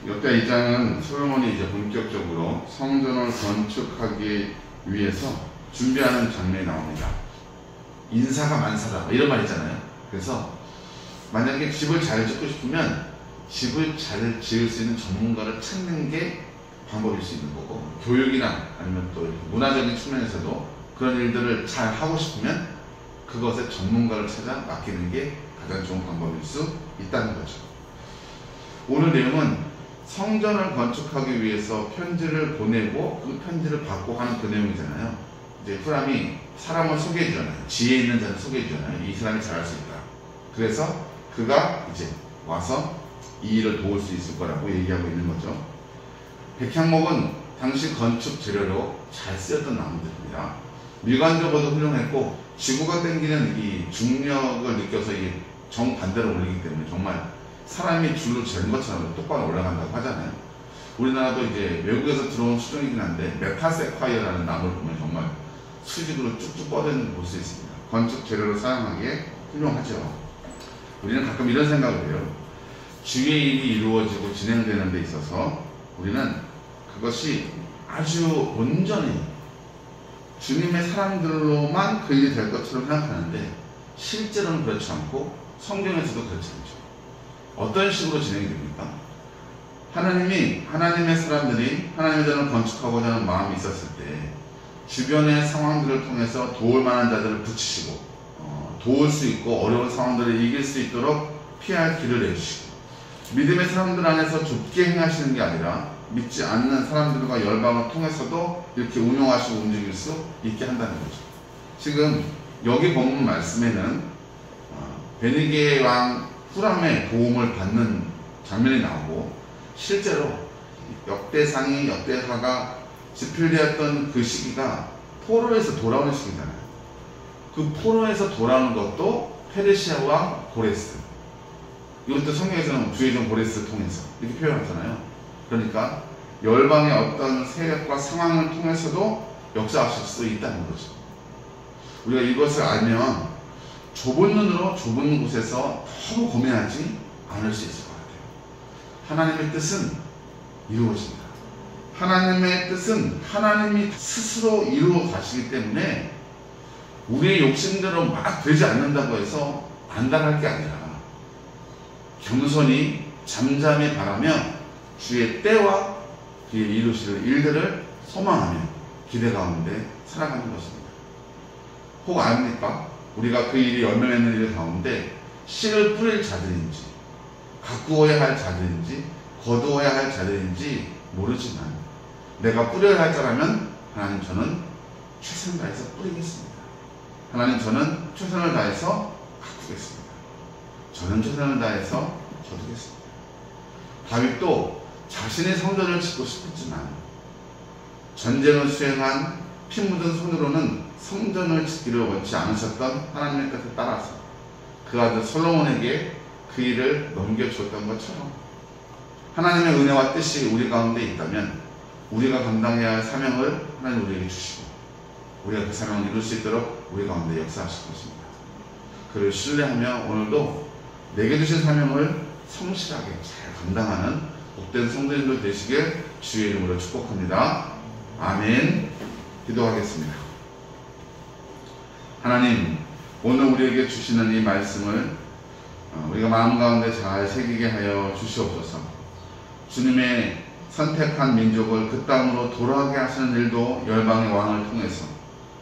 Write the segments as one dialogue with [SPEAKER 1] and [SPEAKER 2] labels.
[SPEAKER 1] 역대 2장은 솔로몬이 이제 본격적으로 성전을 건축하기 위해서 준비하는 장면이 나옵니다. 인사가 만사다 이런 말 있잖아요. 그래서 만약에 집을 잘 짓고 싶으면 집을 잘 지을 수 있는 전문가를 찾는 게 방법일 수 있는 거고, 교육이나 아니면 또 문화적인 측면에서도 그런 일들을 잘 하고 싶으면 그것에 전문가를 찾아 맡기는 게 가장 좋은 방법일 수 있다는 거죠. 오늘 내용은 성전을 건축하기 위해서 편지를 보내고 그 편지를 받고 하는 그 내용이잖아요. 이제 후람이 사람을 소개해 주잖아요. 지혜 있는 자를 소개해 주잖아요. 이 사람이 잘할 수 있다. 그래서 그가 이제 와서 이 일을 도울 수 있을 거라고 얘기하고 있는 거죠. 백향목은 당시 건축 재료로 잘 쓰였던 나무들입니다. 미관적으로도 훌륭했고 지구가 당기는 이 중력을 느껴서 이 정반대로 올리기 때문에 정말 사람이 줄로 재는 것처럼 똑바로 올라간다고 하잖아요. 우리나라도 이제 외국에서 들어온 수종이긴 한데 메타세콰이어라는 나무를 보면 정말 수직으로 쭉쭉 뻗어있는 걸 볼 수 있습니다. 건축 재료로 사용하기에 훌륭하죠. 우리는 가끔 이런 생각을 해요. 주의 일이 이루어지고 진행되는 데 있어서 우리는 그것이 아주 온전히 주님의 사람들로만 그 일이 될 것처럼 생각하는데 실제로는 그렇지 않고 성경에서도 그렇지 않죠. 어떤 식으로 진행이 됩니까? 하나님의 사람들이 하나님의 전을 건축하고자 하는 마음이 있었을 때 주변의 상황들을 통해서 도울 만한 자들을 붙이시고 도울 수 있고 어려운 상황들을 이길 수 있도록 피할 길을 내주시고, 믿음의 사람들 안에서 좁게 행하시는 게 아니라 믿지 않는 사람들과 열방을 통해서도 이렇게 운용하시고 움직일 수 있게 한다는 거죠. 지금 여기 본문 말씀에는 베니게 왕 후람의 도움을 받는 장면이 나오고, 실제로 역대하가 집필되었던 그 시기가 포로에서 돌아오는 시기잖아요. 그 포로에서 돌아오는 것도 페르시아 왕 고레스, 이것도 성경에서는 주의종 고레스를 통해서 이렇게 표현하잖아요. 그러니까 열방의 어떤 세력과 상황을 통해서도 역사하실 수 있다는 거죠. 우리가 이것을 알면 좁은 눈으로 좁은 곳에서 너무 고민하지 않을 수 있을 것 같아요. 하나님의 뜻은 이루어진다. 하나님의 뜻은 하나님이 스스로 이루어 가시기 때문에 우리의 욕심대로 막 되지 않는다고 해서 안달할 게 아니라 겸손히 잠잠히 바라며 주의 때와 그의 이루실 일들을 소망하며 기대 가운데 살아가는 것입니다. 혹 아닙니까? 우리가 그 일이 열매 맺는 일 가운데 씨를 뿌릴 자들인지 가꾸어야 할 자들인지 거두어야 할 자들인지 모르지만 내가 뿌려야 할 자라면 하나님 저는 최선을 다해서 뿌리겠습니다. 하나님 저는 최선을 다해서 가꾸겠습니다. 저는 최선을 다해서 거두겠습니다. 다윗도 자신의 성전을 짓고 싶었지만 전쟁을 수행한 피 묻은 손으로는 성전을 짓기를 원치 않으셨던 하나님의 뜻에 따라서 그 아들 솔로몬에게 그 일을 넘겨주었던 것처럼 하나님의 은혜와 뜻이 우리 가운데 있다면 우리가 감당해야 할 사명을 하나님 우리에게 주시고 우리가 그 사명을 이룰 수 있도록 우리 가운데 역사하실 것입니다. 그를 신뢰하며 오늘도 내게 주신 사명을 성실하게 잘 감당하는 복된 성도님들 되시길 주의 이름으로 축복합니다. 아멘. 기도하겠습니다. 하나님, 오늘 우리에게 주시는 이 말씀을 우리가 마음 가운데 잘 새기게 하여 주시옵소서. 주님의 선택한 민족을 그 땅으로 돌아가게 하시는 일도 열방의 왕을 통해서,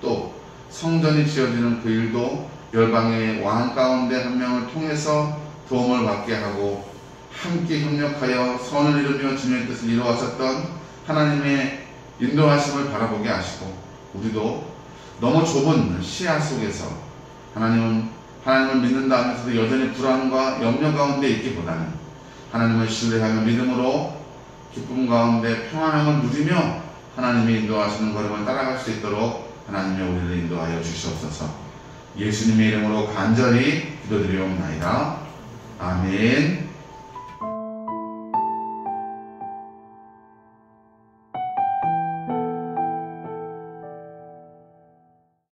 [SPEAKER 1] 또 성전이 지어지는 그 일도 열방의 왕 가운데 한 명을 통해서 도움을 받게 하고 함께 협력하여 선을 이루며 주님의 뜻을 이루어하셨던 하나님의 인도하심을 바라보게 하시고, 우리도 너무 좁은 시야 속에서 하나님을 믿는다 하면서도 여전히 불안과 염려 가운데 있기보다는 하나님을 신뢰하며 믿음으로 기쁨 가운데 평안함을 누리며 하나님이 인도하시는 걸음을 따라갈 수 있도록 하나님의 우리를 인도하여 주시옵소서. 예수님의 이름으로 간절히 기도드리옵나이다. 아멘.